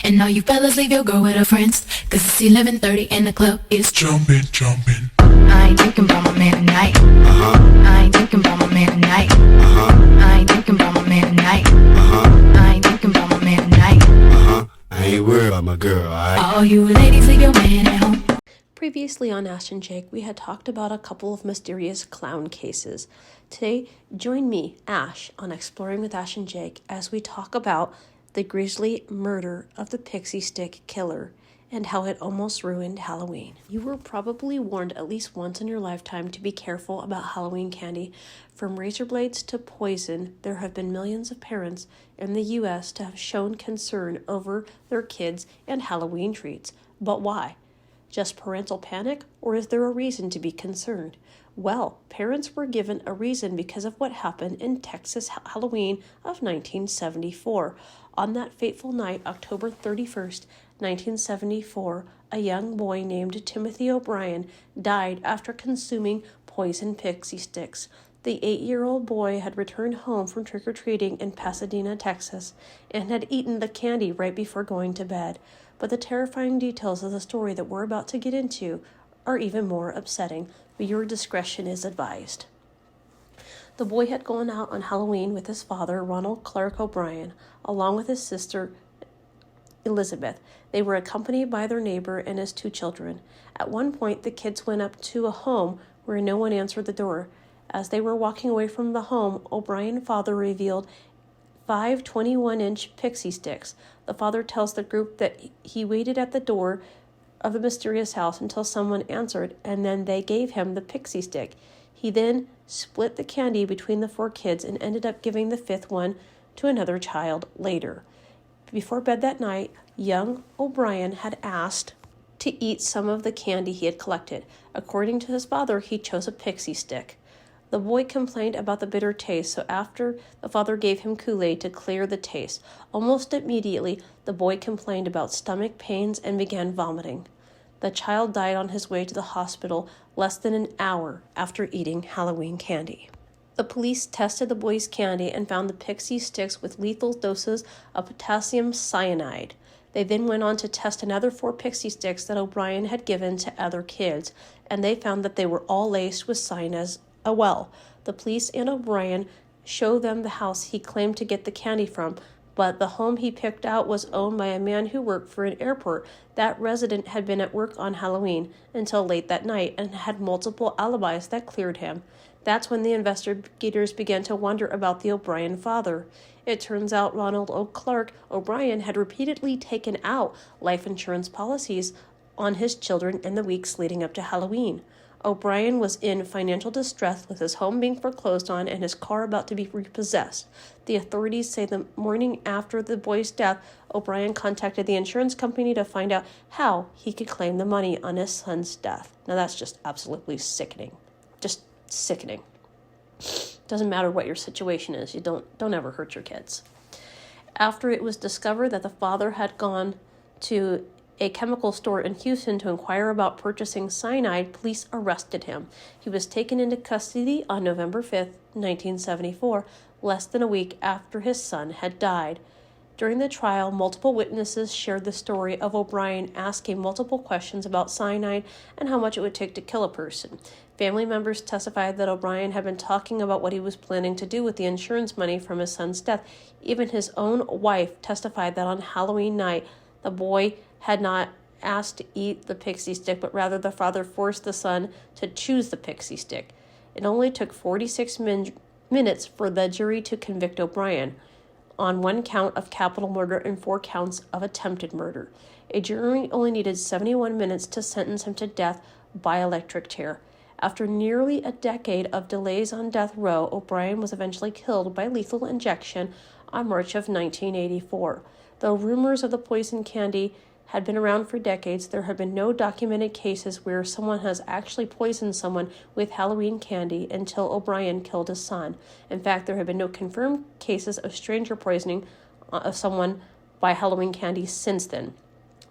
And all you fellas leave your girl with her friends, cause it's 11:30 and the club is jumping, jumping. I ain't thinking about my man tonight. I ain't thinking about my man tonight. I ain't thinking about my man tonight. I ain't thinking about my man tonight. I ain't worried about my girl, alright? All you ladies leave your man at home. Previously on Ash and Jake, we had talked about a couple of mysterious clown cases. Today, join me, Ash, on Exploring with Ash and Jake as we talk about the grisly murder of the pixie stick killer and how it almost ruined Halloween. You were probably warned at least once in your lifetime to be careful about Halloween candy. From razor blades to poison, there have been millions of parents in the U.S. to have shown concern over their kids and Halloween treats. But why? Just parental panic, or is there a reason to be concerned? Well, parents were given a reason because of what happened in Texas Halloween of 1974. On that fateful night, October 31st, 1974, a young boy named Timothy O'Brien died after consuming poison pixie sticks. The 8-year-old boy had returned home from trick-or-treating in Pasadena, Texas, and had eaten the candy right before going to bed. But the terrifying details of the story that we're about to get into are even more upsetting, but your discretion is advised. The boy had gone out on Halloween with his father, Ronald Clark O'Brien, along with his sister, Elizabeth. They were accompanied by their neighbor and his 2 children. At one point, the kids went up to a home where no one answered the door. As they were walking away from the home, O'Brien's father revealed 5 21-inch pixie sticks. The father tells the group that he waited at the door of the mysterious house until someone answered, and then they gave him the pixie stick. He then split the candy between the 4 kids and ended up giving the 5th one to another child later. Before bed that night, young O'Brien had asked to eat some of the candy he had collected. According to his father, he chose a pixie stick. The boy complained about the bitter taste, so after the father gave him Kool-Aid to clear the taste, almost immediately the boy complained about stomach pains and began vomiting. The child died on his way to the hospital less than an hour after eating Halloween candy. The police tested the boy's candy and found the pixie sticks with lethal doses of potassium cyanide. They then went on to test another 4 pixie sticks that O'Brien had given to other kids, and they found that they were all laced with cyanide as well. The police and O'Brien showed them the house he claimed to get the candy from, but the home he picked out was owned by a man who worked for an airport. That resident had been at work on Halloween until late that night and had multiple alibis that cleared him. That's when the investigators began to wonder about the O'Brien father. It turns out Ronald O. Clark O'Brien had repeatedly taken out life insurance policies on his children in the weeks leading up to Halloween. O'Brien was in financial distress with his home being foreclosed on and his car about to be repossessed. The authorities say the morning after the boy's death, O'Brien contacted the insurance company to find out how he could claim the money on his son's death. Now that's just absolutely sickening. Just sickening. Doesn't matter what your situation is. You don't ever hurt your kids. After it was discovered that the father had gone to a chemical store in Houston to inquire about purchasing cyanide, police arrested him. He was taken into custody on November 5th, 1974, less than a week after his son had died. During the trial, multiple witnesses shared the story of O'Brien asking multiple questions about cyanide and how much it would take to kill a person. Family members testified that O'Brien had been talking about what he was planning to do with the insurance money from his son's death. Even his own wife testified that on Halloween night, the boy had not asked to eat the pixie stick, but rather the father forced the son to choose the pixie stick. It only took 46 minutes for the jury to convict O'Brien on 1 count of capital murder and 4 counts of attempted murder. A jury only needed 71 minutes to sentence him to death by electric chair. After nearly a decade of delays on death row, O'Brien was eventually killed by lethal injection on March of 1984. Though rumors of the poison candy had been around for decades, there have been no documented cases where someone has actually poisoned someone with Halloween candy until O'Brien killed his son. In fact, there have been no confirmed cases of stranger poisoning of someone by Halloween candy since then.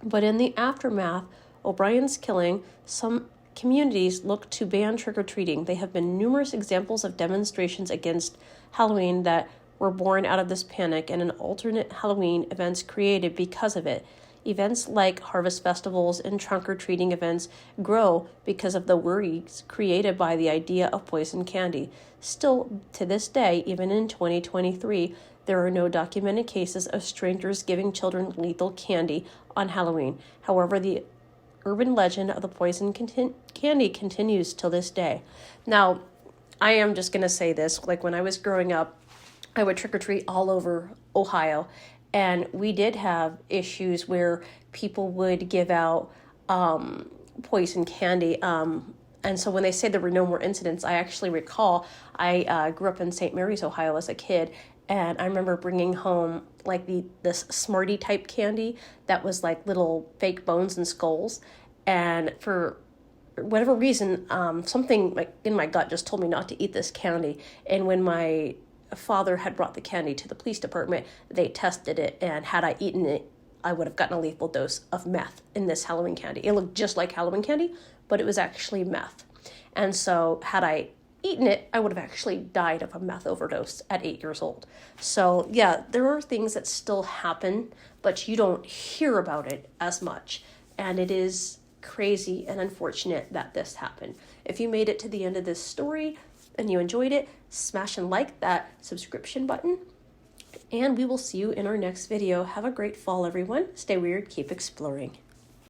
But in the aftermath, O'Brien's killing, some communities look to ban trick-or-treating. There have been numerous examples of demonstrations against Halloween that were born out of this panic and an alternate Halloween events created because of it. Events like harvest festivals and trunk-or-treating events grow because of the worries created by the idea of poison candy. Still, to this day, even in 2023, there are no documented cases of strangers giving children lethal candy on Halloween. However, the urban legend of the poison candy continues till this day. Now, I am just going to say this, like when I was growing up, I would trick-or-treat all over Ohio, and we did have issues where people would give out poison candy. And so when they say there were no more incidents, I actually recall I grew up in St. Mary's, Ohio as a kid, and I remember bringing home like this Smartie type candy that was like little fake bones and skulls. And for whatever reason, something like in my gut just told me not to eat this candy. And when my father had brought the candy to the police department, they tested it, and had I eaten it, I would have gotten a lethal dose of meth in this Halloween candy. It looked just like Halloween candy, but it was actually meth. And so had I eaten it, I would have actually died of a meth overdose at 8 years old. So yeah, there are things that still happen, but you don't hear about it as much. And it is crazy and unfortunate that this happened. If you made it to the end of this story and you enjoyed it, smash and like that subscription button. And we will see you in our next video. Have a great fall, everyone. Stay weird, keep exploring.